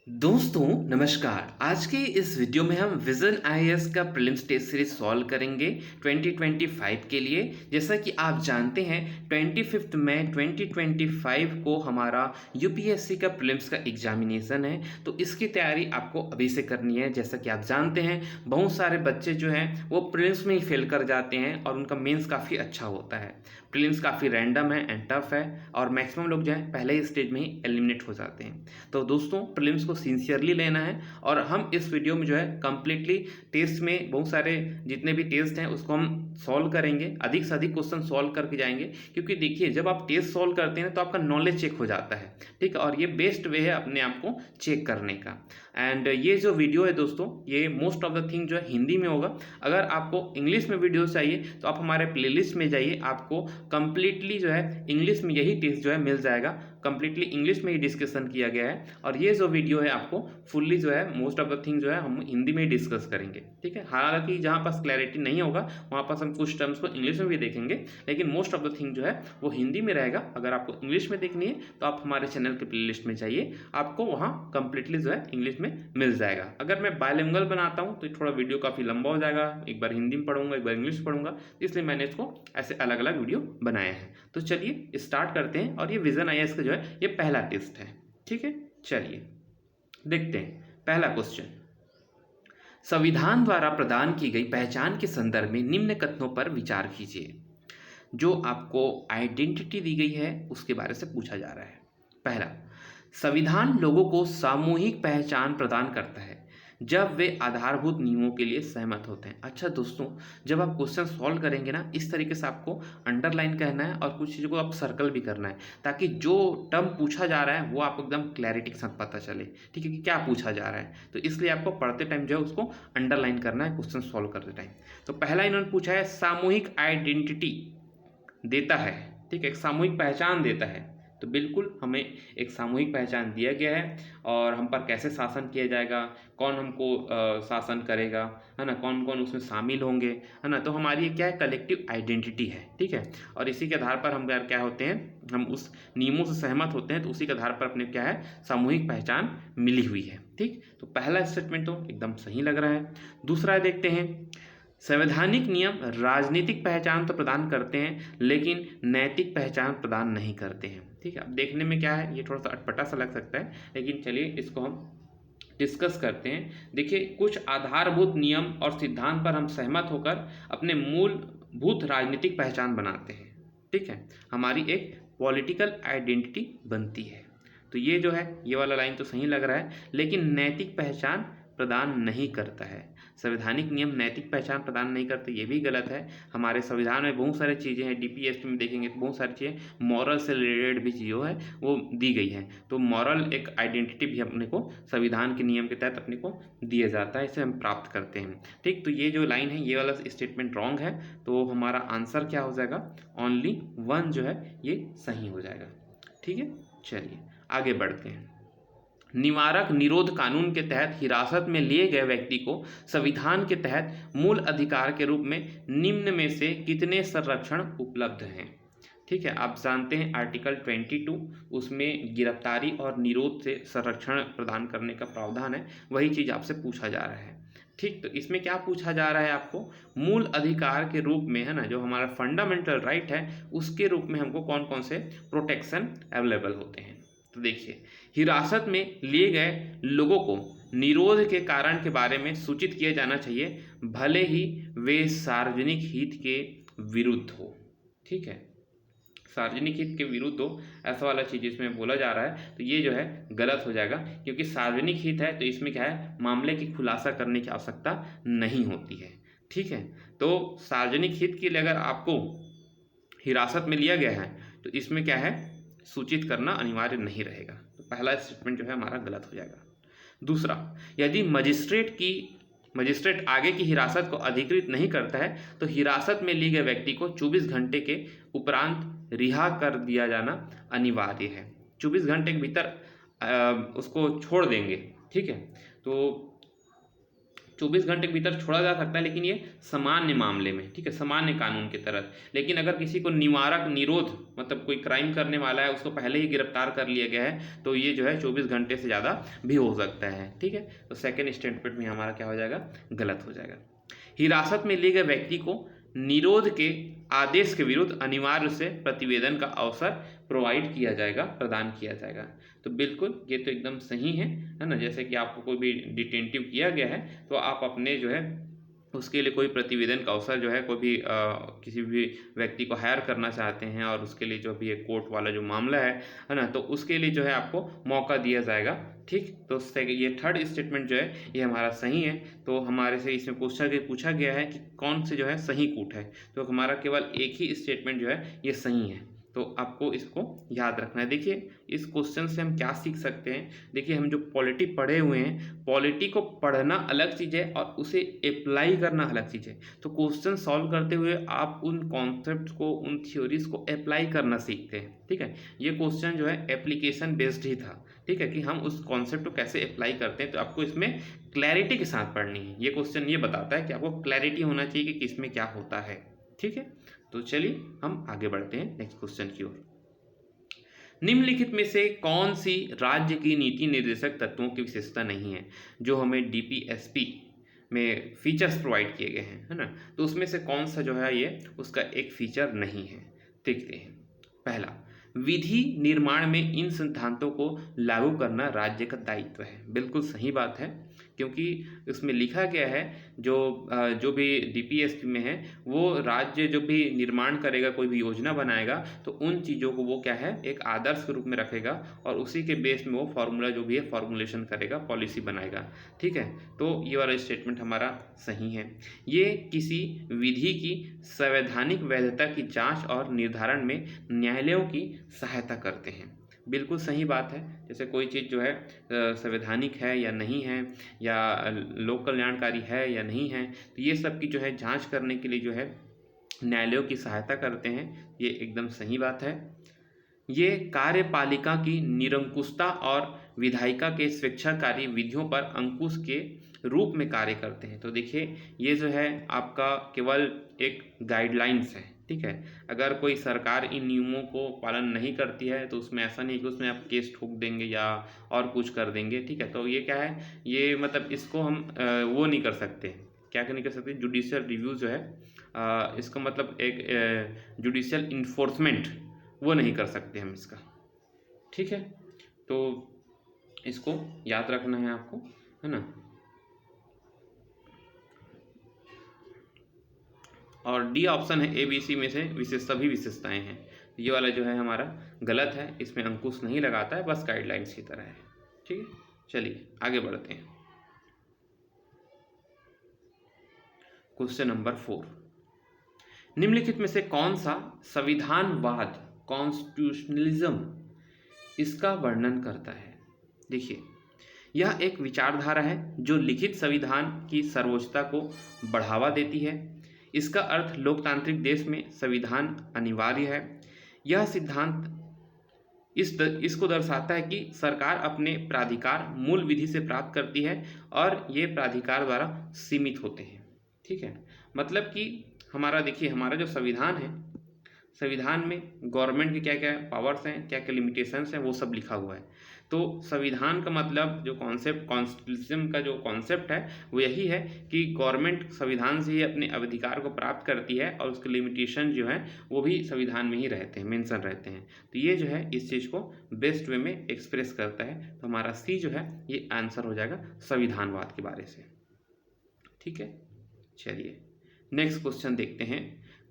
दोस्तों नमस्कार। आज के इस वीडियो में हम विजन आईएएस का प्रीलिम्स टेस्ट सीरीज सॉल्व करेंगे 2025 के लिए। जैसा कि आप जानते हैं 25 मई 2025 को हमारा यूपीएससी का प्रीलिम्स का एग्जामिनेशन है, तो इसकी तैयारी आपको अभी से करनी है। जैसा कि आप जानते हैं बहुत सारे बच्चे जो हैं वो प्रीलिम्स में ही फेल कर जाते हैं और उनका मेंस काफ़ी अच्छा होता है। प्रीलिम्स काफ़ी रैंडम है एंड टफ है और मैक्सिमम लोग जो है पहले ही स्टेज में ही एलिमिनेट हो जाते हैं। तो दोस्तों प्रीलिम्स को सिंसियरली लेना है और हम इस वीडियो में जो है कंप्लीटली टेस्ट में बहुत सारे जितने भी टेस्ट हैं उसको हम सॉल्व करेंगे, अधिक से अधिक क्वेश्चन सॉल्व करके जाएंगे। क्योंकि देखिए जब आप टेस्ट सॉल्व करते हैं तो आपका नॉलेज चेक हो जाता है, ठीक है, और ये बेस्ट वे है अपने आप को चेक करने का। एंड ये जो वीडियो है दोस्तों ये मोस्ट ऑफ द थिंग जो है हिंदी में होगा। अगर आपको इंग्लिश में वीडियो चाहिए तो आप हमारे प्लेलिस्ट में जाइए, आपको कंप्लीटली जो है इंग्लिश में यही टेस्ट जो है मिल जाएगा। कंप्लीटली इंग्लिश में ही डिस्कशन किया गया है और ये जो वीडियो है आपको फुल्ली जो है मोस्ट ऑफ द थिंग जो है हम हिंदी में ही डिस्कस करेंगे, ठीक है। हालांकि जहाँ पास क्लैरिटी नहीं होगा वहाँ पास हम कुछ टर्म्स को इंग्लिश में भी देखेंगे, लेकिन मोस्ट ऑफ द थिंग जो है वो हिंदी में रहेगा। अगर आपको इंग्लिश में देखनी है तो आप हमारे चैनल के प्लेलिस्ट में जाइए, आपको वहाँ कंप्लीटली जो है इंग्लिश में मिल जाएगा। अगर मैं बायलिंगुअल बनाता हूँ तो थोड़ा वीडियो काफ़ी लंबा हो जाएगा, एक बार हिंदी में पढ़ूंगा एक बार इंग्लिश पढ़ूंगा, इसलिए मैंने इसको ऐसे अलग अलग वीडियो बनाए हैं। तो चलिए स्टार्ट करते हैं और ये विजन आईएएस का जो है ये पहला टेस्ट है, ठीक है। चलिए देखते हैं पहला क्वेश्चन। संविधान द्वारा प्रदान की गई पहचान के संदर्भ में निम्न कथनों पर विचार कीजिए। जो आपको आइडेंटिटी दी गई है उसके बारे से पूछा जा रहा है। पहला, संविधान लोगों को सामूहिक पहचान प्रदान करता है जब वे आधारभूत नियमों के लिए सहमत होते हैं। अच्छा दोस्तों, जब आप क्वेश्चन सॉल्व करेंगे ना इस तरीके से आपको अंडरलाइन करना है और कुछ चीज़ों को आप सर्कल भी करना है, ताकि जो टर्म पूछा जा रहा है वो आपको एकदम क्लैरिटी के साथ पता चले, ठीक है, कि क्या पूछा जा रहा है। तो इसलिए आपको पढ़ते टाइम जो है उसको अंडरलाइन करना है क्वेश्चन सॉल्व करते टाइम। तो पहला इन्होंने पूछा है सामूहिक आइडेंटिटी देता है, ठीक है, एक सामूहिक पहचान देता है। तो बिल्कुल हमें एक सामूहिक पहचान दिया गया है और हम पर कैसे शासन किया जाएगा, कौन हमको शासन करेगा, है ना, कौन कौन उसमें शामिल होंगे, है ना। तो हमारी ये क्या है, कलेक्टिव आइडेंटिटी है, ठीक है। और इसी के आधार पर हम यार क्या होते हैं, हम उस नियमों से सहमत होते हैं, तो उसी के आधार पर अपने क्या है सामूहिक पहचान मिली हुई है, ठीक। तो पहला स्टेटमेंट तो एकदम सही लग रहा है। दूसरा देखते हैं, संवैधानिक नियम राजनीतिक पहचान तो प्रदान करते हैं लेकिन नैतिक पहचान प्रदान नहीं करते हैं, ठीक है। अब देखने में क्या है, ये थोड़ा सा अटपटा सा लग सकता है, लेकिन चलिए इसको हम डिस्कस करते हैं। देखिए कुछ आधारभूत नियम और सिद्धांत पर हम सहमत होकर अपने मूलभूत राजनीतिक पहचान बनाते हैं, ठीक है, हमारी एक पॉलिटिकल आइडेंटिटी बनती है। तो ये जो है ये वाला लाइन तो सही लग रहा है, लेकिन नैतिक पहचान प्रदान नहीं करता है। संवैधानिक नियम नैतिक पहचान प्रदान नहीं करते, ये भी गलत है। हमारे संविधान में बहुत सारी चीज़ें हैं, डीपीएसपी में देखेंगे तो बहुत सारी चीज़ें मॉरल से रिलेटेड भी चीज़ों है वो दी गई है। तो मॉरल एक आइडेंटिटी भी अपने को संविधान के नियम के तहत अपने को दिया जाता है, इसे हम प्राप्त करते हैं, ठीक। तो ये जो लाइन है ये वाला स्टेटमेंट रॉन्ग है, तो हमारा आंसर क्या हो जाएगा, ओनली 1 जो है ये सही हो जाएगा, ठीक है। चलिए आगे बढ़ते हैं। निवारक निरोध कानून के तहत हिरासत में लिए गए व्यक्ति को संविधान के तहत मूल अधिकार के रूप में निम्न में से कितने संरक्षण उपलब्ध हैं, ठीक है। आप जानते हैं आर्टिकल 22 उसमें गिरफ्तारी और निरोध से संरक्षण प्रदान करने का प्रावधान है, वही चीज़ आपसे पूछा जा रहा है, ठीक। तो इसमें क्या पूछा जा रहा है आपको, मूल अधिकार के रूप में, है ना, जो हमारा फंडामेंटल राइट है उसके रूप में हमको कौन कौन से प्रोटेक्शन अवेलेबल होते हैं। तो देखिए हिरासत में लिए गए लोगों को निरोध के कारण के बारे में सूचित किया जाना चाहिए, भले ही वे सार्वजनिक हित के विरुद्ध हो, ठीक है, सार्वजनिक हित के विरुद्ध हो, ऐसा वाला चीज़ इसमें बोला जा रहा है। तो ये जो है गलत हो जाएगा, क्योंकि सार्वजनिक हित है तो इसमें क्या है, मामले की खुलासा करने की आवश्यकता नहीं होती है, ठीक है। तो सार्वजनिक हित के लिए अगर आपको हिरासत में लिया गया है तो इसमें क्या है, सूचित करना अनिवार्य नहीं रहेगा। तो पहला स्टेटमेंट जो है हमारा गलत हो जाएगा। दूसरा, यदि मजिस्ट्रेट आगे की हिरासत को अधिकृत नहीं करता है तो हिरासत में लिए गए व्यक्ति को 24 घंटे के उपरांत रिहा कर दिया जाना अनिवार्य है। 24 घंटे के भीतर उसको छोड़ देंगे, ठीक है। तो 24 घंटे के भीतर छोड़ा जा सकता है, लेकिन ये सामान्य मामले में, ठीक है, सामान्य कानून के तहत। लेकिन अगर किसी को निवारक निरोध मतलब कोई क्राइम करने वाला है, उसको पहले ही गिरफ्तार कर लिया गया है, तो ये जो है 24 घंटे से ज़्यादा भी हो सकता है, ठीक है। तो सेकेंड स्टेटमेंट में हमारा क्या हो जाएगा, गलत हो जाएगा। हिरासत में लिए गए व्यक्ति को निरोध के आदेश के विरुद्ध अनिवार्य से प्रतिवेदन का अवसर प्रोवाइड किया जाएगा, प्रदान किया जाएगा। तो बिल्कुल ये तो एकदम सही है ना। जैसे कि आपको कोई भी डिटेंटिव किया गया है तो आप अपने जो है उसके लिए कोई प्रतिवेदन का अवसर जो है, कोई भी किसी भी व्यक्ति को हायर करना चाहते हैं और उसके लिए जो भी एक कोर्ट वाला जो मामला है ना, तो उसके लिए जो है आपको मौका दिया जाएगा, ठीक। तो ये थर्ड स्टेटमेंट जो है ये हमारा सही है। तो हमारे से इसमें पूछा गया है कि कौन से जो है सही कूट है, तो हमारा केवल एक ही स्टेटमेंट जो है ये सही है। तो आपको इसको याद रखना है। देखिए इस क्वेश्चन से हम क्या सीख सकते हैं। देखिए हम जो पॉलिटी पढ़े हुए हैं, पॉलिटी को पढ़ना अलग चीज़ है और उसे अप्लाई करना अलग चीज़ है। तो क्वेश्चन सॉल्व करते हुए आप उन कॉन्सेप्ट को, उन थ्योरीज को अप्लाई करना सीखते हैं, ठीक है। ये क्वेश्चन जो है एप्लीकेशन बेस्ड ही था, ठीक है, कि हम उस कॉन्सेप्ट को कैसे अप्लाई करते हैं। तो आपको इसमें क्लैरिटी के साथ पढ़नी है। ये क्वेश्चन ये बताता है कि आपको क्लैरिटी होना चाहिए कि किसमें क्या होता है, ठीक है। तो चलिए हम आगे बढ़ते हैं नेक्स्ट क्वेश्चन की ओर। निम्नलिखित में से कौन सी राज्य की नीति निर्देशक तत्वों की विशेषता नहीं है जो हमें डीपीएसपी में फीचर्स प्रोवाइड किए गए हैं, है ना। तो उसमें से कौन सा जो है ये उसका एक फीचर नहीं है, देखते हैं। पहला, विधि निर्माण में इन सिद्धांतों को लागू करना राज्य का दायित्व है। बिल्कुल सही बात है, क्योंकि उसमें लिखा गया है जो भी डीपीएसपी में है वो राज्य जो भी निर्माण करेगा, कोई भी योजना बनाएगा, तो उन चीज़ों को वो क्या है एक आदर्श के रूप में रखेगा और उसी के बेस में वो फार्मूला जो भी है फॉर्मुलेशन करेगा, पॉलिसी बनाएगा, ठीक है। तो ये वाला स्टेटमेंट हमारा सही है। ये किसी विधि की संवैधानिक वैधता की जांच और निर्धारण में न्यायालयों की सहायता करते हैं। बिल्कुल सही बात है। जैसे कोई चीज़ जो है संवैधानिक है या नहीं है, या लोक कल्याणकारी है या नहीं है, तो ये सब की जो है जांच करने के लिए जो है न्यायालयों की सहायता करते हैं। ये एकदम सही बात है। ये कार्यपालिका की निरंकुशता और विधायिका के स्वेच्छाकारी विधियों पर अंकुश के रूप में कार्य करते हैं। तो देखिए ये जो है आपका केवल एक गाइडलाइंस है, ठीक है। अगर कोई सरकार इन नियमों को पालन नहीं करती है तो उसमें ऐसा नहीं कि उसमें आप केस ठोक देंगे या और कुछ कर देंगे, ठीक है। तो ये क्या है, ये मतलब इसको हम वो नहीं कर सकते, क्या नहीं कर सकते, जुडिशियल रिव्यू जो है इसका मतलब एक जुडिशियल इन्फोर्समेंट वो नहीं कर सकते हम इसका, ठीक है। तो इसको याद रखना है आपको, है ना। और डी ऑप्शन है ABC में से सभी विशेषताएं हैं। ये वाला जो है हमारा गलत है, इसमें अंकुश नहीं लगाता है, बस गाइडलाइंस की तरह है, ठीक है। चलिए आगे बढ़ते हैं। क्वेश्चन नंबर 4, निम्नलिखित में से कौन सा संविधानवाद कॉन्स्टिट्यूशनलिज्म इसका वर्णन करता है। देखिए यह एक विचारधारा है जो लिखित संविधान की सर्वोच्चता को बढ़ावा देती है। इसका अर्थ लोकतांत्रिक देश में संविधान अनिवार्य है। यह सिद्धांत इसको दर्शाता है कि सरकार अपने प्राधिकार मूल विधि से प्राप्त करती है और ये प्राधिकार द्वारा सीमित होते हैं, ठीक है। मतलब कि हमारा देखिए हमारा जो संविधान है, संविधान में गवर्नमेंट के क्या क्या पावर्स हैं, क्या क्या लिमिटेशंस हैं, वो सब लिखा हुआ है। तो संविधान का मतलब जो कॉन्सेप्ट, कॉन्स्टिट्यूशन का जो कॉन्सेप्ट है वो यही है कि गवर्नमेंट संविधान से ही अपने अधिकार को प्राप्त करती है और उसके लिमिटेशन जो हैं वो भी संविधान में ही रहते हैं, मेंशन रहते हैं। तो ये जो है इस चीज़ को बेस्ट वे में एक्सप्रेस करता है। तो हमारा सी जो है ये आंसर हो जाएगा संविधानवाद के बारे से, ठीक है। चलिए नेक्स्ट क्वेश्चन देखते हैं।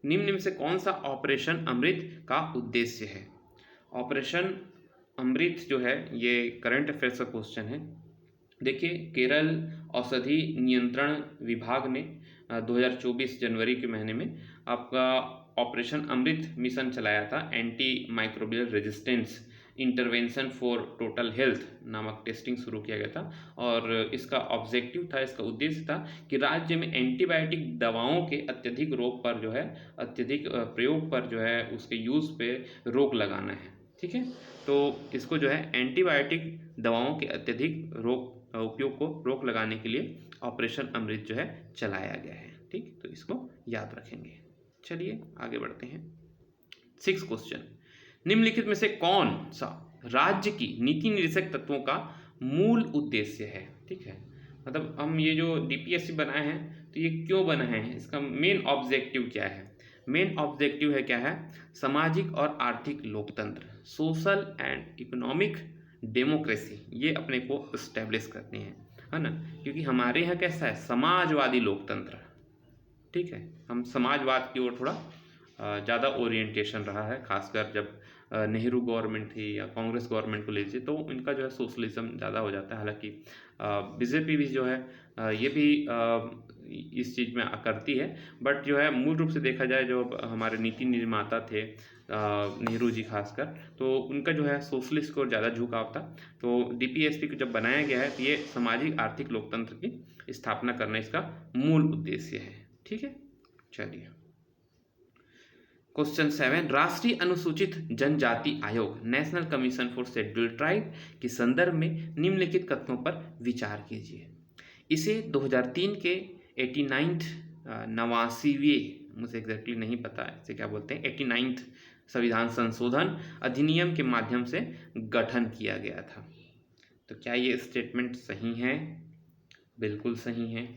निम्न में से कौन सा ऑपरेशन अमृत का उद्देश्य है। ऑपरेशन अमृत जो है ये करंट अफेयर्स का क्वेश्चन है। देखिए केरल औषधि नियंत्रण विभाग ने 2024 जनवरी के महीने में आपका ऑपरेशन अमृत मिशन चलाया था। Anti microbial resistance intervention for total health नामक टेस्टिंग शुरू किया गया था और इसका ऑब्जेक्टिव था, इसका उद्देश्य था कि राज्य में एंटीबायोटिक दवाओं के अत्यधिक रोग पर जो है, अत्यधिक प्रयोग पर जो है, उसके यूज़ पे रोक लगाना है, ठीक है। तो इसको जो है एंटीबायोटिक दवाओं के अत्यधिक रोग उपयोग को रोक लगाने के लिए ऑपरेशन अमृत जो है चलाया गया है। ठीक, तो इसको याद रखेंगे। चलिए आगे बढ़ते हैं। 6 क्वेश्चन, निम्नलिखित में से कौन सा राज्य की नीति निर्देशक तत्वों का मूल उद्देश्य है? ठीक है, मतलब हम ये जो डीपीएससी बनाए हैं तो ये क्यों बनाए हैं, इसका मेन ऑब्जेक्टिव क्या है? मेन ऑब्जेक्टिव है क्या है? सामाजिक और आर्थिक लोकतंत्र, सोशल एंड इकोनॉमिक डेमोक्रेसी, ये अपने को इस्टेब्लिश करनी है ना, क्योंकि हमारे यहाँ कैसा है, समाजवादी लोकतंत्र। ठीक है, हम समाजवाद की ओर थोड़ा ज़्यादा ओरिएंटेशन रहा है, खासकर जब नेहरू गवर्नमेंट थी या कांग्रेस गवर्नमेंट को लीजिए तो इनका जो है सोशलिज्म ज़्यादा हो जाता है। हालांकि बीजेपी भी जो है ये भी इस चीज़ में करती है, बट जो है मूल रूप से देखा जाए जो हमारे नीति निर्माता थे नेहरू जी खासकर, तो उनका जो है सोशलिस्ट को ज़्यादा झुकाव था। तो डीपीएसपी को जब बनाया गया है तो ये सामाजिक आर्थिक लोकतंत्र की स्थापना करना इसका मूल उद्देश्य है। ठीक है, चलिए क्वेश्चन 7, राष्ट्रीय अनुसूचित जनजाति आयोग national commission for scheduled tribe के संदर्भ में निम्नलिखित कथनों पर विचार कीजिए। इसे 2003 के 89th 89वें, मुझे एग्जैक्टली नहीं पता है इसे क्या बोलते हैं, 89th संविधान संशोधन अधिनियम के माध्यम से गठन किया गया था। तो क्या ये स्टेटमेंट सही है? बिल्कुल सही है।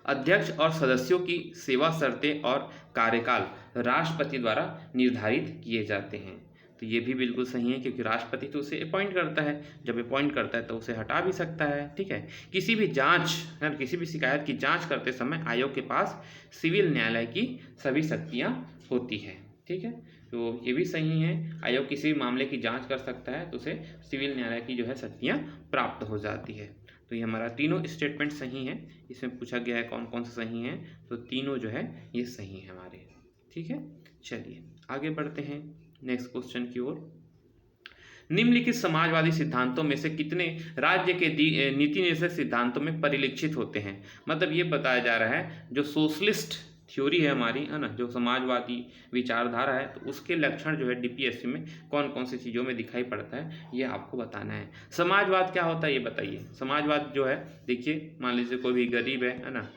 अध्यक्ष और सदस्यों की सेवा शर्तें और कार्यकाल राष्ट्रपति द्वारा निर्धारित किए जाते हैं। तो ये भी बिल्कुल सही है, क्योंकि राष्ट्रपति तो उसे अपॉइंट करता है, जब अपॉइंट करता है तो उसे हटा भी सकता है। ठीक है, किसी भी जांच या किसी भी शिकायत की जांच करते समय आयोग के पास सिविल न्यायालय की सभी शक्तियाँ होती है। ठीक है, तो ये भी सही है, आयोग किसी भी मामले की जाँच कर सकता है तो उसे सिविल न्यायालय की जो है शक्तियाँ प्राप्त हो जाती है। तो ये हमारा तीनों स्टेटमेंट सही है। इसमें पूछा गया है कौन कौन से सही हैं, तो तीनों जो है ये सही है हमारे। ठीक है, चलिए आगे बढ़ते हैं नेक्स्ट क्वेश्चन की ओर। निम्नलिखित समाजवादी सिद्धांतों में से कितने राज्य के नीति निर्देशक सिद्धांतों में परिलक्षित होते हैं? मतलब ये बताया जा रहा है जो सोशलिस्ट थ्योरी है हमारी, है ना, जो समाजवादी विचारधारा है, तो उसके लक्षण जो है डीपीएससी में कौन कौन सी चीज़ों में दिखाई पड़ता है ये आपको बताना है। समाजवाद क्या होता है ये बताइए। समाजवाद जो है, देखिए मान लीजिए कोई भी गरीब है ना,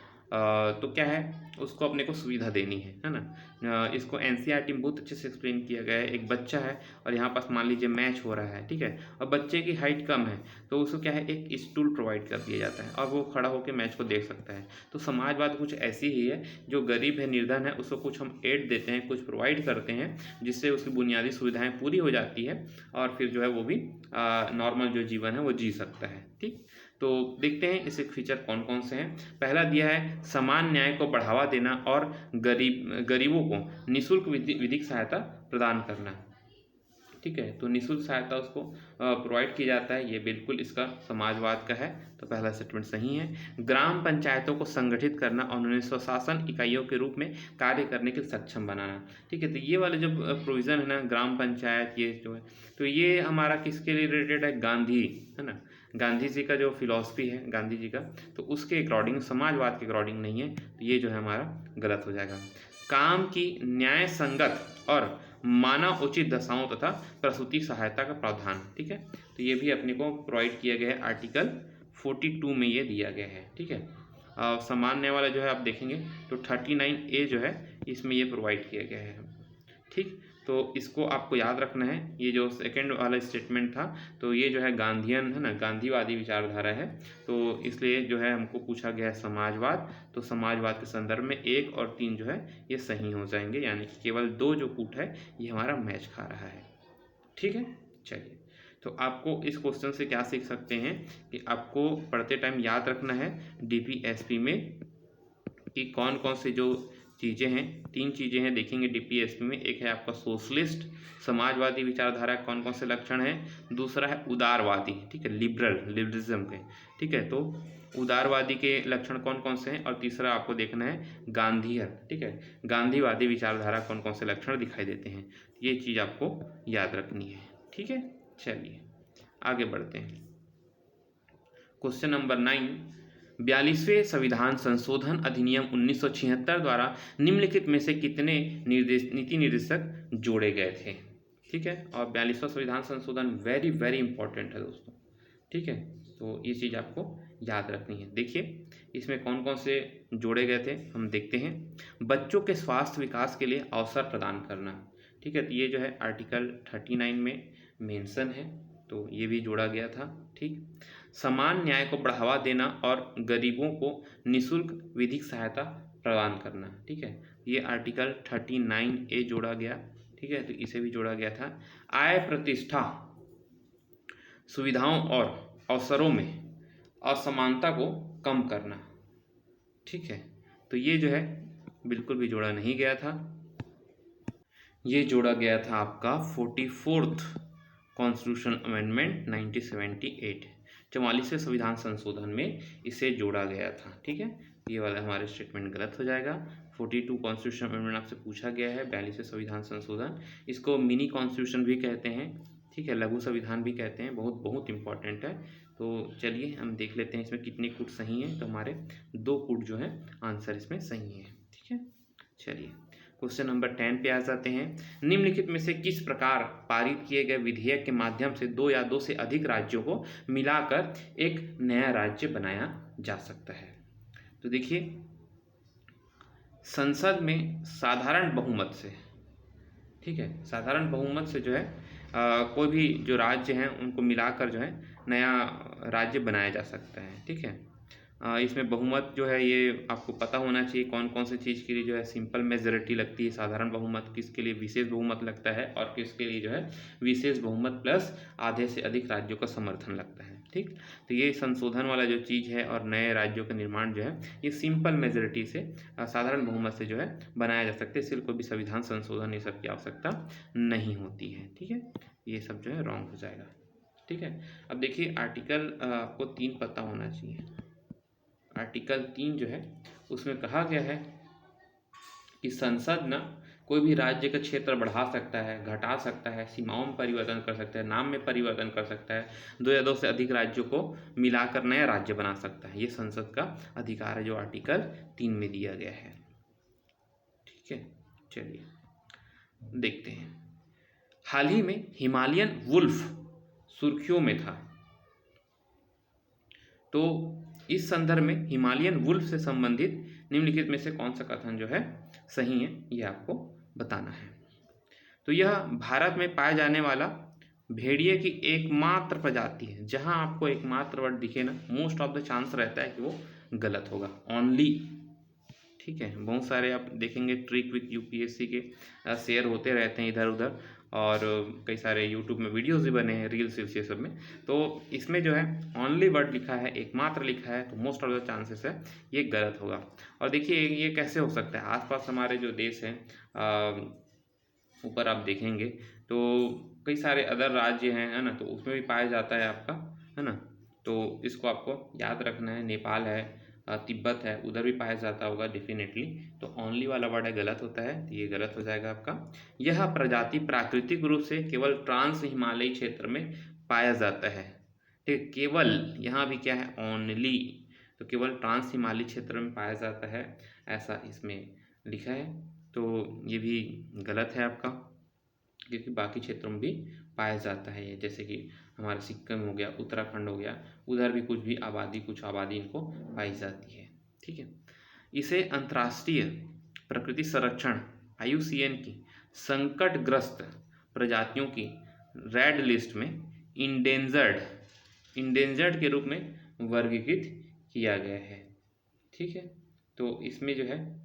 तो क्या है, उसको अपने को सुविधा देनी है ना। इसको एनसीईआरटी में बहुत अच्छे से एक्सप्लेन किया गया है। एक बच्चा है और यहाँ पास मान लीजिए मैच हो रहा है, ठीक है, और बच्चे की हाइट कम है तो उसको क्या है, एक स्टूल प्रोवाइड कर दिया जाता है और वो खड़ा होकर मैच को देख सकता है। तो समाजवाद कुछ ऐसी ही है, जो गरीब है, निर्धन है, उसको कुछ हम एड देते हैं, कुछ प्रोवाइड करते हैं, जिससे उसकी बुनियादी सुविधाएँ पूरी हो जाती है और फिर जो है वो भी नॉर्मल जो जीवन है वो जी सकता है। ठीक, तो देखते हैं इसके फीचर कौन कौन से हैं। पहला दिया है समान न्याय को बढ़ावा देना और गरीबों को निःशुल्क विधिक सहायता प्रदान करना। ठीक है, तो निःशुल्क सहायता उसको प्रोवाइड की जाता है, ये बिल्कुल इसका समाजवाद का है, तो पहला स्टेटमेंट सही है। ग्राम पंचायतों को संगठित करना और उन्हें स्वशासन इकाइयों के रूप में कार्य करने के सक्षम बनाना। ठीक है, तो ये वाले जो प्रोविज़न है ना, ग्राम पंचायत ये जो है, तो ये हमारा किसके लिए रिलेटेड है? गांधी, है ना, गांधी जी का जो फिलॉसफी है गांधी जी का, तो उसके अकॉर्डिंग, समाजवाद के अकॉर्डिंग नहीं है, तो ये जो है हमारा गलत हो जाएगा। काम की न्याय संगत और मानव उचित दशाओं तथा प्रसूति सहायता का प्रावधान। ठीक है, तो ये भी अपने को प्रोवाइड किया गया है, आर्टिकल 42 में ये दिया गया है। ठीक है, समान न्याय वाला जो है आप देखेंगे तो 39A जो है इसमें ये प्रोवाइड किया गया है। ठीक, तो इसको आपको याद रखना है। ये जो सेकंड वाला स्टेटमेंट था, तो ये जो है गांधीयन है ना, गांधीवादी विचारधारा है, तो इसलिए जो है हमको पूछा गया है समाजवाद, तो समाजवाद के संदर्भ में 1 और 3 जो है ये सही हो जाएंगे, यानी कि केवल 2 जो कूट है ये हमारा मैच खा रहा है। ठीक है, चलिए, तो आपको इस क्वेश्चन से क्या सीख सकते हैं कि आपको पढ़ते टाइम याद रखना है डीपीएसपी में कि कौन कौन से जो चीज़ें हैं, 3 चीज़ें हैं देखेंगे डीपीएसपी में। एक है आपका सोशलिस्ट समाजवादी विचारधारा, कौन कौन से लक्षण हैं। दूसरा है उदारवादी, ठीक है, लिबरलिज्म के। ठीक है, तो उदारवादी के लक्षण कौन कौन से हैं, और तीसरा आपको देखना है गांधीयन, ठीक है, गांधीवादी विचारधारा कौन कौन से लक्षण दिखाई देते हैं, ये चीज़ आपको याद रखनी है। ठीक है, चलिए आगे बढ़ते हैं। क्वेश्चन नंबर 9, 42वें संविधान संशोधन अधिनियम 1976 द्वारा निम्नलिखित में से कितने नीति निर्देशक जोड़े गए थे? ठीक है, और 42वां संविधान संशोधन वेरी वेरी इंपॉर्टेंट है दोस्तों, ठीक है, तो ये चीज़ आपको याद रखनी है। देखिए इसमें कौन कौन से जोड़े गए थे हम देखते हैं। बच्चों के स्वास्थ्य विकास के लिए अवसर प्रदान करना, ठीक है, तो ये जो है आर्टिकल 39 में मेंशन है, तो ये भी जोड़ा गया था। ठीक, समान न्याय को बढ़ावा देना और गरीबों को निःशुल्क विधिक सहायता प्रदान करना, ठीक है, ये आर्टिकल 39A जोड़ा गया। ठीक है, तो इसे भी जोड़ा गया था। आय प्रतिष्ठा सुविधाओं और अवसरों में असमानता को कम करना, ठीक है, तो ये जो है बिल्कुल भी जोड़ा नहीं गया था। ये जोड़ा गया था आपका 44th कॉन्स्टिट्यूशन अमेंडमेंट 1978, 44वें संविधान संशोधन में इसे जोड़ा गया था। ठीक है, ये वाला हमारे स्टेटमेंट गलत हो जाएगा। 42 कॉन्स्टिट्यूशन अमेंडमेंट आपसे पूछा गया है, 42वें संविधान संशोधन, इसको मिनी कॉन्स्टिट्यूशन भी कहते हैं, ठीक है, लघु संविधान भी कहते हैं, बहुत बहुत इंपॉर्टेंट है। तो चलिए हम देख लेते हैं इसमें कितने कूट सही हैं, तो हमारे 2 कूट जो है आंसर इसमें सही है। ठीक है, चलिए क्वेश्चन नंबर 10 पे आ जाते हैं। निम्नलिखित में से किस प्रकार पारित किए गए विधेयक के माध्यम से 2 या 2 से अधिक राज्यों को मिलाकर एक नया राज्य बनाया जा सकता है? तो देखिए संसद में साधारण बहुमत से, ठीक है, साधारण बहुमत से जो है कोई भी जो राज्य हैं उनको मिलाकर जो है नया राज्य बनाया जा सकता है। ठीक है, इसमें बहुमत जो है ये आपको पता होना चाहिए कौन कौन सी चीज़ के लिए जो है सिंपल मेजॉरिटी लगती है, साधारण बहुमत किसके लिए विशेष बहुमत लगता है, और किसके लिए जो है विशेष बहुमत प्लस आधे से अधिक राज्यों का समर्थन लगता है। ठीक, तो ये संशोधन वाला जो चीज़ है और नए राज्यों का निर्माण जो है ये सिंपल मेजॉरिटी से साधारण बहुमत से जो है बनाया जा सकता है, इसलिए कोई भी संविधान संशोधन ये सब की आवश्यकता नहीं होती है। ठीक है, ये सब जो है रॉन्ग हो जाएगा। ठीक है, अब देखिए आर्टिकल आपको 3 पता होना चाहिए। आर्टिकल 3 जो है उसमें कहा गया है कि संसद ना कोई भी राज्य का क्षेत्र बढ़ा सकता है, घटा सकता है, सीमाओं में परिवर्तन कर सकता है, नाम में परिवर्तन कर सकता है, 2 या 2 से अधिक राज्यों को मिलाकर नया राज्य बना सकता है। ये संसद का अधिकार है जो आर्टिकल 3 में दिया गया है। ठीक है, चलिए देखते हैं। हाल ही में हिमालयन वुल्फ सुर्खियों में था, तो इस संदर्भ में हिमालयन वुल्फ से संबंधित निम्नलिखित में से कौन सा कथन जो है सही है, ये आपको बताना है। तो यह भारत में पाए जाने वाला भेड़िए की एकमात्र प्रजाति है। जहां आपको एकमात्र वर्ड दिखे ना, मोस्ट ऑफ द चांस रहता है कि वो गलत होगा, ओनली। ठीक है, बहुत सारे आप देखेंगे ट्रिक विथ यूपीएससी के शेयर होते रहते हैं इधर उधर, और कई सारे यूट्यूब में वीडियोस भी बने हैं, रील्स ये सब में। तो इसमें जो है ओनली वर्ड लिखा है, एकमात्र लिखा है, तो मोस्ट ऑफ द चांसेस है ये गलत होगा। और देखिए ये कैसे हो सकता है, आसपास हमारे जो देश हैं ऊपर आप देखेंगे तो कई सारे अदर राज्य हैं, है ना, तो उसमें भी पाया जाता है आपका, है ना, तो इसको आपको याद रखना है। नेपाल है, तिब्बत है, उधर भी पाया जाता होगा डेफिनेटली। तो ओनली वाला वर्ड है गलत होता है, तो ये गलत हो जाएगा आपका। यह प्रजाति प्राकृतिक रूप से केवल ट्रांस हिमालयी क्षेत्र में पाया जाता है। ठीक, केवल यहाँ भी क्या है, ओनली, तो केवल ट्रांस हिमालयी क्षेत्र में पाया जाता है, ऐसा इसमें लिखा है, तो ये भी गलत है आपका, क्योंकि बाकी क्षेत्रों में भी पाया जाता है ये, जैसे कि हमारा सिक्किम हो गया, उत्तराखंड हो गया, उधर भी कुछ आबादी इनको पाई जाती है। ठीक है, इसे अंतर्राष्ट्रीय प्रकृति संरक्षण IUCN की संकटग्रस्त प्रजातियों की रेड लिस्ट में इंडेंजर्ड के रूप में वर्गीकृत किया गया है। ठीक है, तो इसमें जो है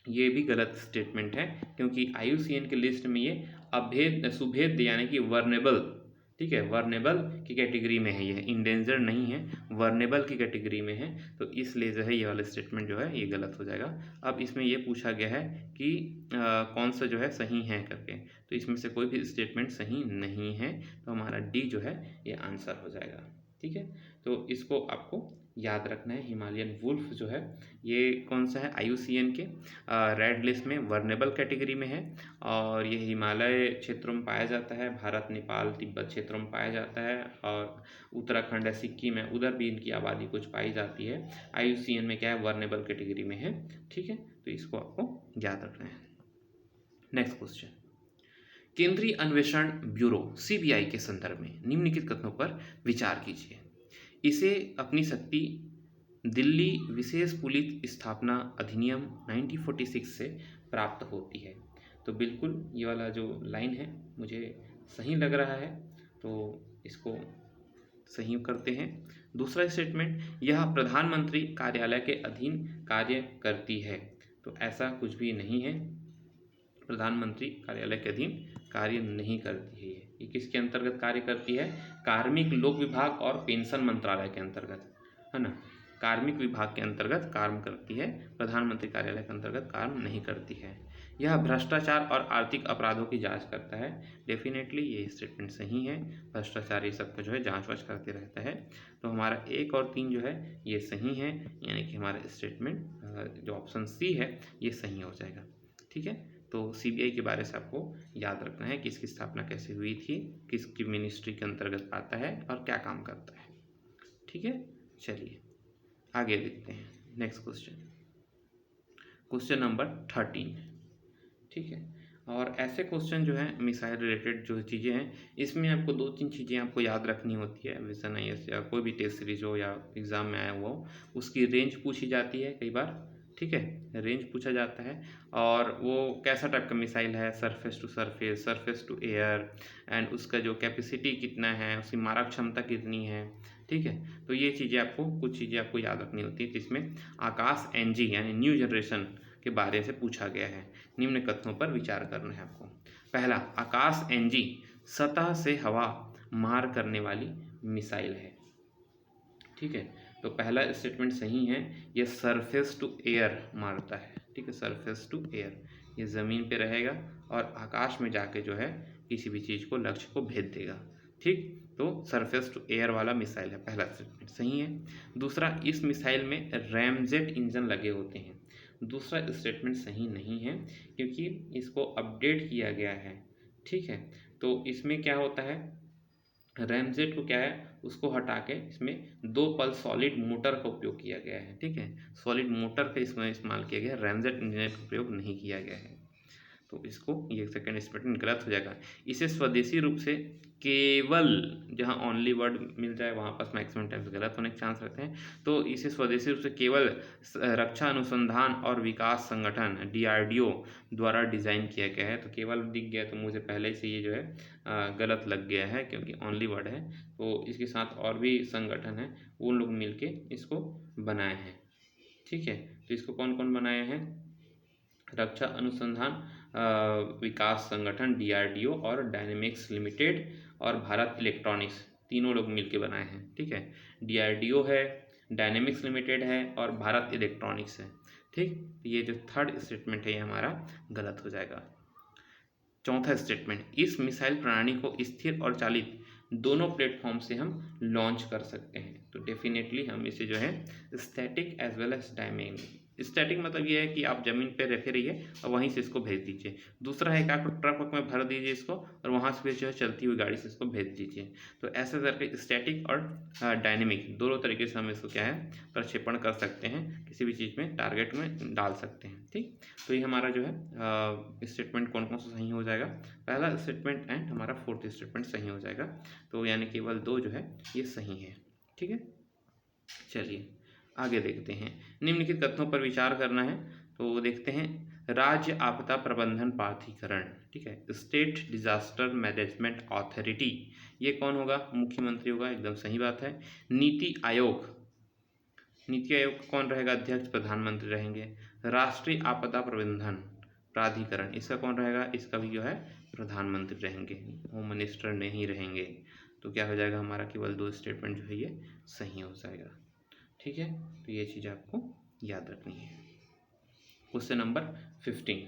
ये भी गलत स्टेटमेंट है, क्योंकि IUCN की लिस्ट में ये सुभेद्य यानी कि वर्नेबल, ठीक है, वर्नेबल की कैटेगरी में है, ये इंडेंजर नहीं है, वर्नेबल की कैटेगरी में है, तो इसलिए जो है ये वाला स्टेटमेंट जो है ये गलत हो जाएगा। अब इसमें ये पूछा गया है कि कौन सा जो है सही है करके, तो इसमें से कोई भी स्टेटमेंट सही नहीं है, तो हमारा डी जो है ये आंसर हो जाएगा। ठीक है, तो इसको आपको याद रखना है। हिमालयन वुल्फ जो है ये कौन सा है, IUCN के रेड लिस्ट में वर्नेबल कैटेगरी में है, और ये हिमालय क्षेत्रों में पाया जाता है, भारत नेपाल तिब्बत क्षेत्रों में पाया जाता है, और उत्तराखंड है, सिक्किम है, उधर भी इनकी आबादी कुछ पाई जाती है। IUCN में क्या है, वर्नेबल कैटेगरी में है। ठीक है, तो इसको आपको याद रखना है। नेक्स्ट क्वेश्चन, केंद्रीय अन्वेषण ब्यूरो CBI के संदर्भ में निम्नलिखित कथनों पर विचार कीजिए। इसे अपनी शक्ति दिल्ली विशेष पुलिस स्थापना अधिनियम 1946 से प्राप्त होती है। तो बिल्कुल ये वाला जो लाइन है मुझे सही लग रहा है, तो इसको सही करते हैं। दूसरा स्टेटमेंट, यह प्रधानमंत्री कार्यालय के अधीन कार्य करती है। तो ऐसा कुछ भी नहीं है, प्रधानमंत्री कार्यालय के अधीन कार्य नहीं करती है। ये किसके अंतर्गत कार्य करती है? कार्मिक लोक विभाग और पेंशन मंत्रालय के अंतर्गत, है ना। कार्मिक विभाग के अंतर्गत काम करती है, प्रधानमंत्री कार्यालय के अंतर्गत काम नहीं करती है। यह भ्रष्टाचार और आर्थिक अपराधों की जांच करता है। डेफिनेटली ये स्टेटमेंट सही है, भ्रष्टाचार ये सब जो है जांच वाच करते रहता है। तो हमारा 1 और 3 जो है ये सही है, यानी कि हमारा स्टेटमेंट जो ऑप्शन सी है ये सही हो जाएगा। ठीक है, तो सीबीआई के बारे से आपको याद रखना है कि इसकी स्थापना कैसे हुई थी, किसकी मिनिस्ट्री के अंतर्गत आता है और क्या काम करता है। ठीक है, चलिए आगे देखते हैं नेक्स्ट क्वेश्चन, क्वेश्चन नंबर 13। ठीक है, और ऐसे क्वेश्चन जो है मिसाइल रिलेटेड जो चीज़ें हैं, इसमें आपको 2-3 चीज़ें आपको याद रखनी होती है। विजन आईएएस या कोई भी टेस्ट सीरीज हो या एग्ज़ाम में आया हुआ हो, उसकी रेंज पूछी जाती है कई बार। ठीक है, रेंज पूछा जाता है, और वो कैसा टाइप का मिसाइल है, surface to surface, surface to air, and उसका जो कैपेसिटी कितना है, उसकी मारक क्षमता कितनी है। ठीक है, तो ये चीज़ें आपको, कुछ चीज़ें आपको याद रखनी होती है, जिसमें आकाश एनजी यानी न्यू जनरेशन के बारे से पूछा गया है। निम्न कथनों पर विचार करना है आपको। पहला, आकाश एनजी सतह से हवा मार करने वाली मिसाइल है। ठीक है, तो पहला स्टेटमेंट सही है, ये सरफेस टू एयर मारता है। ठीक है, सरफेस टू एयर, ये ज़मीन पे रहेगा और आकाश में जाके जो है किसी भी चीज़ को, लक्ष्य को भेज देगा। ठीक, तो सरफेस टू एयर वाला मिसाइल है, पहला स्टेटमेंट सही है। दूसरा, इस मिसाइल में रैमजेट इंजन लगे होते हैं। दूसरा स्टेटमेंट सही नहीं है, क्योंकि इसको अपडेट किया गया है। ठीक है, तो इसमें क्या होता है, रैमजेट को क्या है, उसको हटा के इसमें 2 पल्स सॉलिड मोटर का उपयोग किया गया है। ठीक है, सॉलिड मोटर का इसमें इस्तेमाल किया गया है, रैमजेट इंजन का प्रयोग नहीं किया गया है। तो इसको, ये सेकंड स्टेटमेंट गलत हो जाएगा। इसे स्वदेशी रूप से केवल, जहाँ ओनली वर्ड मिल जाए वहाँ पास मैक्सिमम टाइम्स गलत होने के चांस रहते हैं। तो इसे स्वदेशी रूप से केवल रक्षा अनुसंधान और विकास संगठन DRDO द्वारा डिज़ाइन किया गया है। तो केवल दिख गया तो मुझे पहले से ये जो है गलत लग गया है, क्योंकि ओनली वर्ड है। तो इसके साथ और भी संगठन है, वो लोग मिलके इसको बनाए हैं। ठीक है, तो इसको कौन कौन बनाए हैं? रक्षा अनुसंधान विकास संगठन DRDO और डायनेमिक्स लिमिटेड और भारत इलेक्ट्रॉनिक्स, तीनों लोग मिलके बनाए हैं। ठीक है, DRDO है, डायनेमिक्स लिमिटेड है और भारत इलेक्ट्रॉनिक्स है। ठीक, ये जो थर्ड स्टेटमेंट है ये हमारा गलत हो जाएगा। चौथा स्टेटमेंट, इस मिसाइल प्रणाली को स्थिर और चालित दोनों प्लेटफॉर्म से हम लॉन्च कर सकते हैं। तो डेफिनेटली हम इसे जो है static as well as dynamic, static मतलब ये है कि आप ज़मीन पे रखे रहिए और वहीं से इसको भेज दीजिए। दूसरा है कि आप ट्रक में भर दीजिए इसको और वहाँ से फिर जो है चलती हुई गाड़ी से इसको भेज दीजिए। तो ऐसे करके स्टैटिक और डायनेमिक दोनों तरीके से हम इसको क्या है, प्रक्षेपण कर सकते हैं, किसी भी चीज़ में टारगेट में डाल सकते हैं। ठीक, तो ये हमारा जो है स्टेटमेंट कौन कौन सा सही हो जाएगा, पहला स्टेटमेंट एंड हमारा फोर्थ स्टेटमेंट सही हो जाएगा। तो यानी केवल 2 जो है ये सही है। ठीक है, चलिए आगे देखते हैं। निम्नलिखित कथनों पर विचार करना है, तो देखते हैं। राज्य आपदा प्रबंधन प्राधिकरण, ठीक है, स्टेट डिजास्टर मैनेजमेंट अथॉरिटी, ये कौन होगा? मुख्यमंत्री होगा, एकदम सही बात है। नीति आयोग, नीति आयोग का कौन रहेगा? अध्यक्ष प्रधानमंत्री रहेंगे। राष्ट्रीय आपदा प्रबंधन प्राधिकरण, इसका कौन रहेगा? इसका भी जो है प्रधानमंत्री रहेंगे, होम मिनिस्टर नहीं रहेंगे। तो क्या हो जाएगा हमारा, केवल 2 स्टेटमेंट जो है ये सही हो जाएगा। ठीक है, तो ये चीज़ आपको याद रखनी है। क्वेश्चन नंबर 15,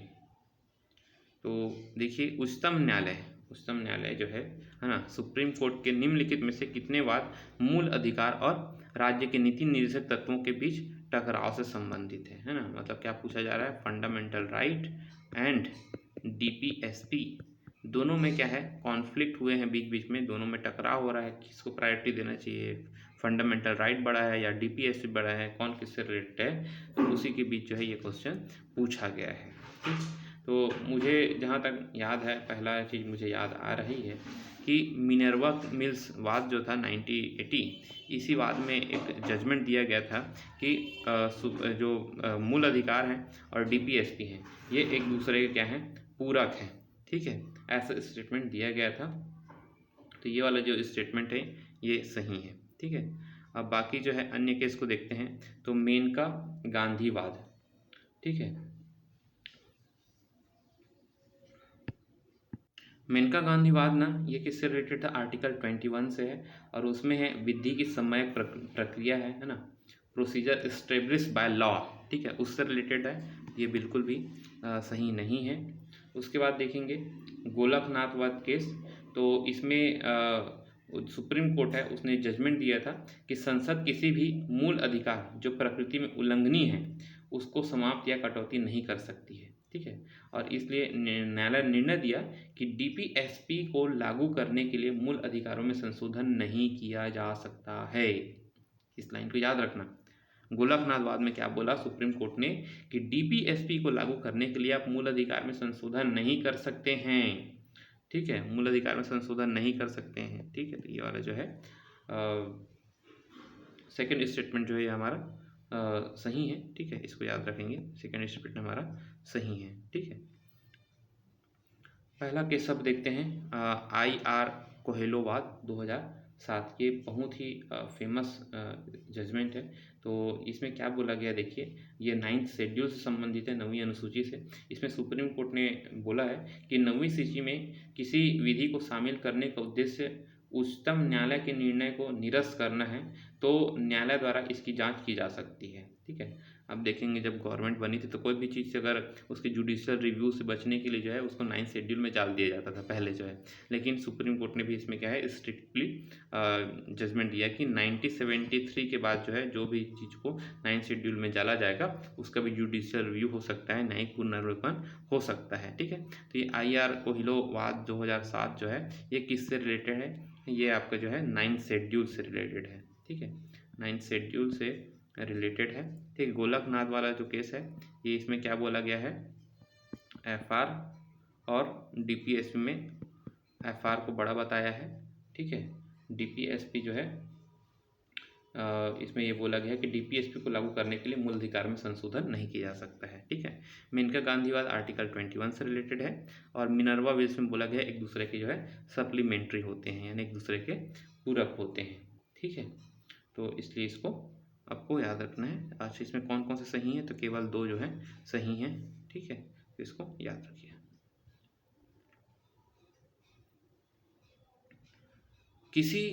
तो देखिए, उच्चतम न्यायालय जो है ना, सुप्रीम कोर्ट के निम्नलिखित में से कितने बार मूल अधिकार और राज्य के नीति निर्देशक तत्वों के बीच टकराव से संबंधित है ना। मतलब क्या पूछा जा रहा है, फंडामेंटल राइट एंड DPSP दोनों में क्या है, कॉन्फ्लिक्ट हुए हैं, बीच बीच में दोनों में टकराव हो रहा है, किसको प्रायोरिटी देना चाहिए, फंडामेंटल राइट बड़ा है या DPSP बड़ा है, कौन किससे रिलेटेड है, तो उसी के बीच जो है ये क्वेश्चन पूछा गया है। ठीक, तो मुझे जहाँ तक याद है, पहला चीज़ मुझे याद आ रही है कि मिनर्वा मिल्स वाद जो था 1980, इसी वाद में एक जजमेंट दिया गया था कि जो मूल अधिकार हैं और डीपीएसपी हैं ये एक दूसरे के क्या हैं, पूरक हैं। ठीक है, ऐसा स्टेटमेंट दिया गया था। तो ये वाला जो स्टेटमेंट है ये सही है। ठीक है, अब बाकी जो है अन्य केस को देखते हैं। तो मेनका गांधीवाद, ठीक है, मेनका गांधीवाद ना ये किससे रिलेटेड था, आर्टिकल 21 से है और उसमें है विधि की समय प्रक्रिया है ना, प्रोसीजर एस्टेब्लिश बाय लॉ। ठीक है, उससे रिलेटेड है, ये बिल्कुल भी सही नहीं है। उसके बाद देखेंगे गोलकनाथवाद केस। तो इसमें सुप्रीम कोर्ट है उसने जजमेंट दिया था कि संसद किसी भी मूल अधिकार जो प्रकृति में उल्लंघनीय है उसको समाप्त या कटौती नहीं कर सकती है। ठीक है, और इसलिए न्यायालय निर्णय दिया कि डीपीएसपी को लागू करने के लिए मूल अधिकारों में संशोधन नहीं किया जा सकता है। इस लाइन को याद रखना। गोलकनाथवाद में क्या बोला सुप्रीम कोर्ट ने कि डीपीएसपी को लागू करने के लिए आप मूल अधिकार में संशोधन नहीं कर सकते हैं। ठीक है, मूल अधिकार में संशोधन नहीं कर सकते हैं। ठीक है, तो ये वाला जो है सेकंड स्टेटमेंट जो है हमारा सही है। ठीक है, इसको याद रखेंगे, सेकंड स्टेटमेंट हमारा सही है। ठीक है, पहला केस अब देखते हैं IR कोहेलोवाद 2007। ये बहुत ही फेमस जजमेंट है। तो इसमें क्या बोला गया देखिए, ये 9th शेड्यूल से संबंधित है, 9वीं अनुसूची से। इसमें सुप्रीम कोर्ट ने बोला है कि 9वीं सूची में किसी विधि को शामिल करने का उद्देश्य उच्चतम न्यायालय के निर्णय को निरस्त करना है तो न्यायालय द्वारा इसकी जांच की जा सकती है। ठीक है, अब देखेंगे जब गवर्नमेंट बनी थी तो कोई भी चीज़ से अगर उसके जुडिशियल रिव्यू से बचने के लिए जो है उसको 9th शेड्यूल में डाल दिया जाता था पहले जो है। लेकिन सुप्रीम कोर्ट ने भी इसमें क्या है स्ट्रिक्टली जजमेंट दिया कि 1973 के बाद जो है जो भी चीज़ को 9th शेड्यूल में डाला जाएगा उसका भी जुडिशियल रिव्यू हो सकता है, न्यायिक पुनर्विलोकन हो सकता है। ठीक है, तो ये IR कोहिलोवाद 2007 जो है ये किससे रिलेटेड है, ये आपका जो है 9th शेड्यूल से रिलेटेड है। ठीक है, 9th शेड्यूल से रिलेटेड है। ठीक, गोलकनाथ वाला जो केस है ये इसमें क्या बोला गया है, FR और डीपीएसपी में FR को बड़ा बताया है। ठीक है, डीपीएसपी जो है इसमें ये बोला गया है कि डीपीएसपी को लागू करने के लिए मूल अधिकार में संशोधन नहीं किया जा सकता है। ठीक है, मेनका गांधीवाद आर्टिकल 21 से रिलेटेड है और मिनर्वा विल्स में बोला गया एक दूसरे के जो है सप्लीमेंट्री होते हैं, यानी एक दूसरे के पूरक होते हैं। ठीक है, तो इसलिए इसको आपको याद रखना है। आज इसमें कौन कौन से सही हैं, तो केवल 2 जो है सही हैं। ठीक है, तो इसको याद रखिए। किसी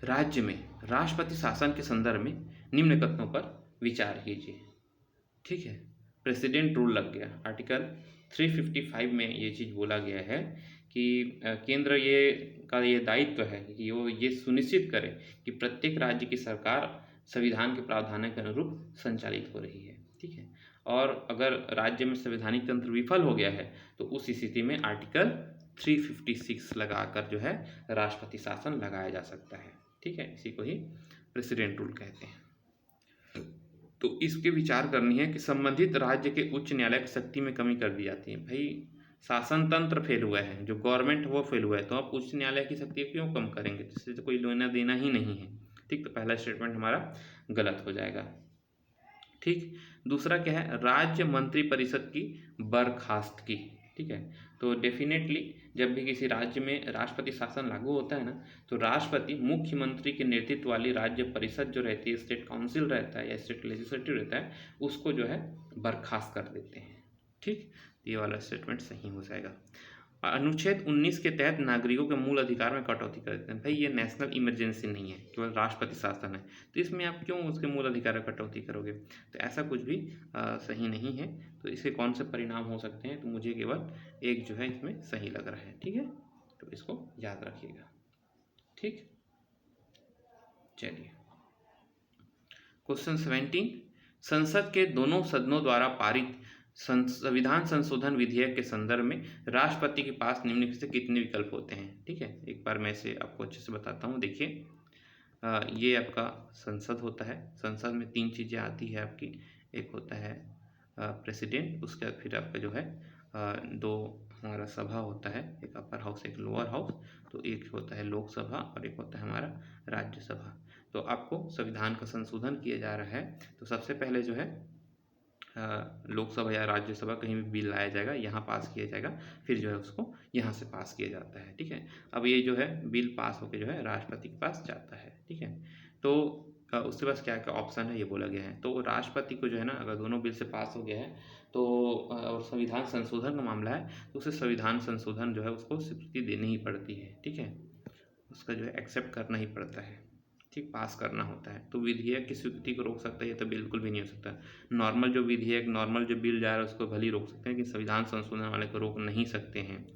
राज्य में राष्ट्रपति शासन के संदर्भ में निम्न कथनों पर विचार कीजिए। ठीक है, प्रेसिडेंट रूल लग गया, आर्टिकल 355 में ये चीज़ बोला गया है कि केंद्र ये दायित्व है कि वो ये सुनिश्चित करे कि प्रत्येक राज्य की सरकार संविधान के प्रावधानों के अनुरूप संचालित हो रही है। ठीक है, और अगर राज्य में संवैधानिक तंत्र विफल हो गया है तो उस स्थिति में आर्टिकल 356 लगाकर जो है राष्ट्रपति शासन लगाया जा सकता है। ठीक है, इसी को ही प्रेसिडेंट रूल कहते हैं। तो इसके विचार करनी है कि संबंधित राज्य के उच्च न्यायालय की शक्ति में कमी कर दी जाती है। भाई शासन तंत्र फेल हुआ है, जो गवर्नमेंट वो फेल हुआ है, तो आप उच्च न्यायालय की शक्ति क्यों कम करेंगे, जिससे तो कोई लेना देना ही नहीं है। ठीक, तो पहला स्टेटमेंट हमारा गलत हो जाएगा। ठीक, दूसरा क्या है, राज्य मंत्रिपरिषद की बर्खास्तगी। ठीक है, तो डेफिनेटली जब भी किसी राज्य में राष्ट्रपति शासन लागू होता है ना तो राष्ट्रपति मुख्यमंत्री के नेतृत्व वाली राज्य परिषद जो रहती है, स्टेट काउंसिल रहता है या स्टेट लेजिस्लेटिव रहता है, उसको जो है बर्खास्त कर देते हैं। ठीक, ये वाला स्टेटमेंट सही हो जाएगा। अनुच्छेद 19 के तहत नागरिकों के मूल अधिकार में कटौती कर देते हैं। भाई ये नेशनल इमरजेंसी नहीं है, केवल राष्ट्रपति शासन है, तो इसमें आप क्यों उसके मूल अधिकार में कटौती करोगे, तो ऐसा कुछ भी सही नहीं है। तो इसके कौन से परिणाम हो सकते हैं, तो मुझे केवल एक जो है इसमें सही लग रहा है। ठीक है, तो इसको याद रखिएगा। ठीक, चलिए क्वेश्चन 17, संसद के दोनों सदनों द्वारा पारित संविधान संशोधन विधेयक के संदर्भ में राष्ट्रपति के पास निम्नलिखित से कितने विकल्प होते हैं। ठीक है, एक बार मैं इसे आपको अच्छे से बताता हूँ। देखिए ये आपका संसद होता है, संसद में 3 चीज़ें आती है आपकी, एक होता है प्रेसिडेंट, उसके बाद फिर आपका जो है 2 हमारा सभा होता है, एक अपर हाउस एक लोअर हाउस, तो एक होता है लोकसभा और एक होता है हमारा राज्यसभा। तो आपको संविधान का संशोधन किया जा रहा है, तो सबसे पहले जो है लोकसभा या राज्यसभा कहीं भी बिल लाया जाएगा, यहाँ पास किया जाएगा, फिर जो है उसको यहाँ से पास किया जाता है, ठीक है। अब ये जो है बिल पास होकर जो है राष्ट्रपति के पास जाता है, ठीक है। तो उसके पास क्या क्या ऑप्शन है ये बोला गया है। तो राष्ट्रपति को जो है ना, अगर दोनों बिल से पास हो गया है तो और संविधान संशोधन का मामला है तो उसे संविधान संशोधन जो है उसको स्वीकृति देनी ही पड़ती है, ठीक है। उसका जो है एक्सेप्ट करना ही पड़ता है, ठीक, पास करना होता है। तो विधेयक की स्वीकृति को रोक सकता है ये तो बिल्कुल भी नहीं हो सकता। नॉर्मल जो विधेयक, नॉर्मल जो बिल जा रहा है उसको भले ही रोक सकते हैं, लेकिन संविधान संशोधन वाले को रोक नहीं सकते हैं।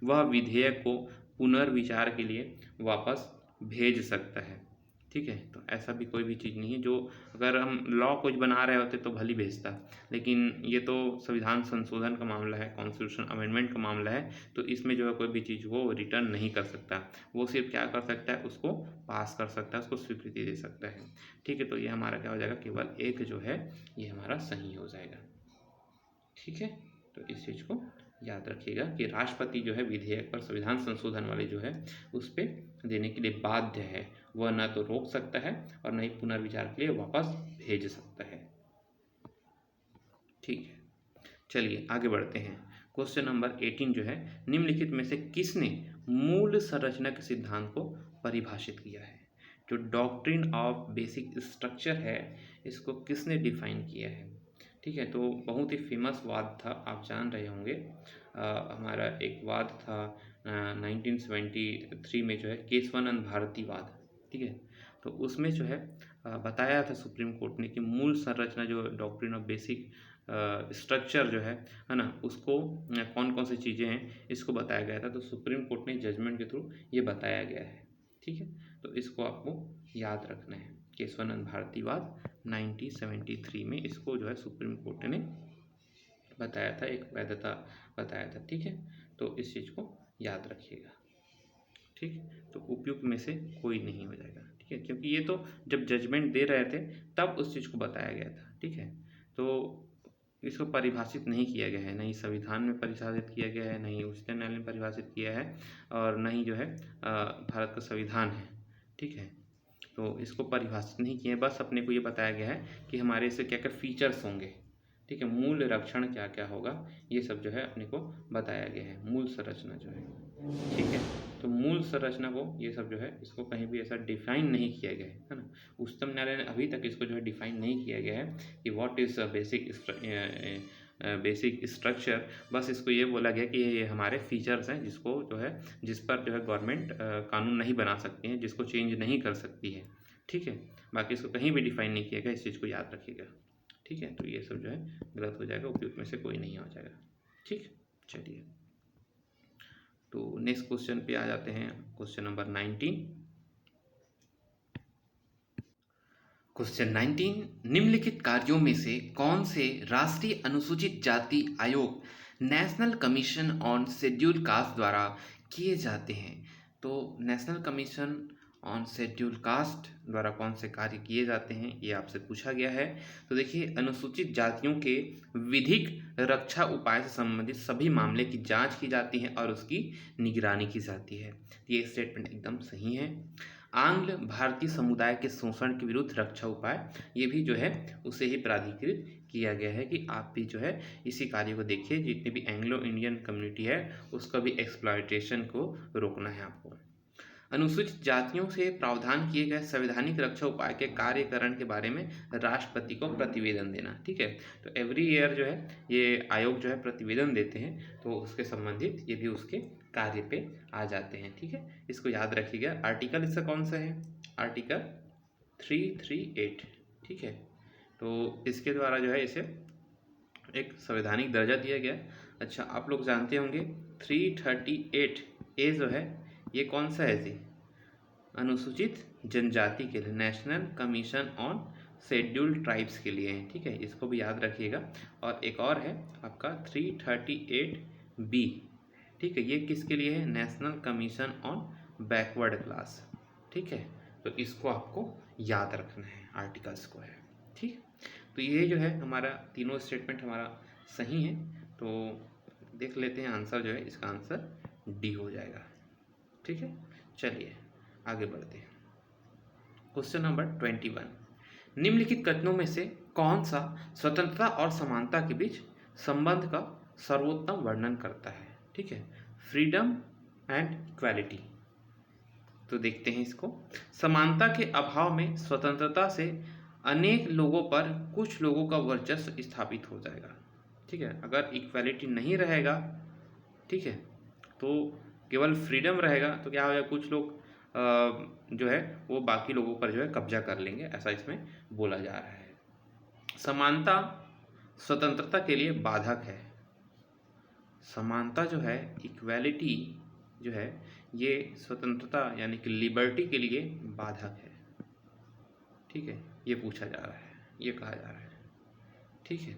वह विधेयक को पुनर्विचार के लिए वापस भेज सकता है, ठीक है। तो ऐसा भी कोई भी चीज़ नहीं है जो, अगर हम लॉ कुछ बना रहे होते तो भले ही भेजता, लेकिन ये तो संविधान संशोधन का मामला है, कॉन्स्टिट्यूशन अमेंडमेंट का मामला है, तो इसमें जो है कोई भी चीज़ वो रिटर्न नहीं कर सकता। वो सिर्फ क्या कर सकता है, उसको पास कर सकता है, उसको स्वीकृति दे सकता है, ठीक है। तो ये हमारा क्या हो जाएगा, केवल एक जो है ये हमारा सही हो जाएगा, ठीक है। तो इस चीज़ को याद रखिएगा कि राष्ट्रपति जो है विधेयक पर संविधान संशोधन वाले जो है उस पर देने के लिए बाध्य है। वह न तो रोक सकता है और न ही पुनर्विचार के लिए वापस भेज सकता है, ठीक है। चलिए आगे बढ़ते हैं। क्वेश्चन नंबर 18 जो है, निम्नलिखित में से किसने मूल संरचना के सिद्धांत को परिभाषित किया है। जो डॉक्ट्रिन ऑफ बेसिक स्ट्रक्चर है इसको किसने डिफाइन किया है, ठीक है। तो बहुत ही फेमस वाद था, आप जान रहे होंगे। हमारा एक वाद था 1973 में जो है केशवानंद भारती वाद, ठीक है। तो उसमें जो है बताया था सुप्रीम कोर्ट ने कि मूल संरचना जो डॉक्ट्रिन ऑफ बेसिक स्ट्रक्चर जो है ना, उसको कौन कौन सी चीज़ें हैं इसको बताया गया था। तो सुप्रीम कोर्ट ने जजमेंट के थ्रू ये बताया गया है, ठीक है। तो इसको आपको याद रखना है। केशवानंद भारती वाद 1973 में इसको जो है सुप्रीम कोर्ट ने बताया था, एक वैधता बताया था, ठीक है। तो इस चीज़ को याद रखिएगा, ठीक। तो उपयुक्त में से कोई नहीं हो जाएगा, ठीक है, क्योंकि ये तो जब जजमेंट दे रहे थे तब उस चीज़ को बताया गया था, ठीक है। तो इसको परिभाषित नहीं किया गया है, नहीं संविधान में परिभाषित किया गया है, नहीं उच्चतम न्यायालय में परिभाषित किया है, और नहीं जो है भारत का संविधान है, ठीक है। तो इसको परिभाषित नहीं किया है, बस अपने को ये बताया गया है कि हमारे इससे क्या क्या फीचर्स होंगे, ठीक है। मूल लक्षण क्या क्या होगा ये सब जो है अपने को बताया गया है, मूल संरचना जो है, ठीक है। तो मूल संरचना को ये सब जो है इसको कहीं भी ऐसा डिफाइन नहीं किया गया है ना। उच्चतम न्यायालय ने अभी तक इसको जो है डिफाइन नहीं किया गया है कि व्हाट इज़ बेसिक स्ट्रक्चर। बस इसको ये बोला गया कि ये हमारे फीचर्स हैं जिसको जो है, जिस पर जो है गवर्नमेंट कानून नहीं बना सकती है, जिसको चेंज नहीं कर सकती है, ठीक है। बाकी इसको कहीं भी डिफाइन नहीं किया गया, इस चीज़ को याद रखिएगा, ठीक है। तो ये सब जो है गलत हो जाएगा, उपयुक्त में से कोई नहीं हो जाएगा, ठीक। चलिए तो नेक्स्ट क्वेश्चन पे आ जाते हैं, क्वेश्चन नंबर 19। क्वेश्चन 19, निम्नलिखित कार्यों में से कौन से राष्ट्रीय अनुसूचित जाति आयोग national commission on schedule caste द्वारा किए जाते हैं। तो national commission on schedule caste द्वारा कौन से कार्य किए जाते हैं ये आपसे पूछा गया है। तो देखिए, अनुसूचित जातियों के विधिक रक्षा उपाय से संबंधित सभी मामले की जांच की जाती है और उसकी निगरानी की जाती है। ये स्टेटमेंट एकदम सही है। आंग्ल भारतीय समुदाय के शोषण के विरुद्ध रक्षा उपाय, ये भी जो है उसे ही प्राधिकृत किया गया है कि आप भी जो है इसी कार्य को देखिए। जितनी भी एंग्लो इंडियन कम्युनिटी है उसका भी एक्सप्लॉयटेशन को रोकना है आपको। अनुसूचित जातियों से प्रावधान किए गए संवैधानिक रक्षा उपाय के कार्यकरण के बारे में राष्ट्रपति को प्रतिवेदन देना, ठीक है। तो एवरी ईयर जो है ये आयोग जो है प्रतिवेदन देते हैं, तो उसके संबंधित ये भी उसके कार्य पे आ जाते हैं, ठीक है। इसको याद रखिएगा। आर्टिकल इसका कौन सा है, आर्टिकल 338, ठीक है। तो इसके द्वारा जो है इसे एक संवैधानिक दर्जा दिया गया। अच्छा, आप लोग जानते होंगे 338 ए जो है ये कौन सा है जी, अनुसूचित जनजाति के लिए, national commission on scheduled tribes के लिए है, ठीक है। इसको भी याद रखिएगा। और एक और है आपका 338 बी, ठीक है। ये किसके लिए है, national commission on backward class, ठीक है। तो इसको आपको याद रखना है, आर्टिकल्स को है, ठीक। तो ये जो है हमारा तीनों स्टेटमेंट हमारा सही है। तो देख लेते हैं आंसर जो है, इसका आंसर डी हो जाएगा। ठीक है, चलिए आगे बढ़ते हैं। क्वेश्चन नंबर 21, निम्नलिखित कथनों में से कौन सा स्वतंत्रता और समानता के बीच संबंध का सर्वोत्तम वर्णन करता है? ठीक है, फ्रीडम एंड इक्वालिटी। तो देखते हैं इसको। समानता के अभाव में स्वतंत्रता से अनेक लोगों पर कुछ लोगों का वर्चस्व स्थापित हो जाएगा। ठीक है, अगर इक्वालिटी नहीं रहेगा, ठीक है, तो केवल फ्रीडम रहेगा तो क्या होगा, कुछ लोग जो है वो बाकी लोगों पर जो है कब्जा कर लेंगे, ऐसा इसमें बोला जा रहा है। समानता स्वतंत्रता के लिए बाधक है। समानता जो है, इक्वालिटी जो है, ये स्वतंत्रता यानी कि लिबर्टी के लिए बाधक है। ठीक है, ये पूछा जा रहा है, ये कहा जा रहा है। ठीक है,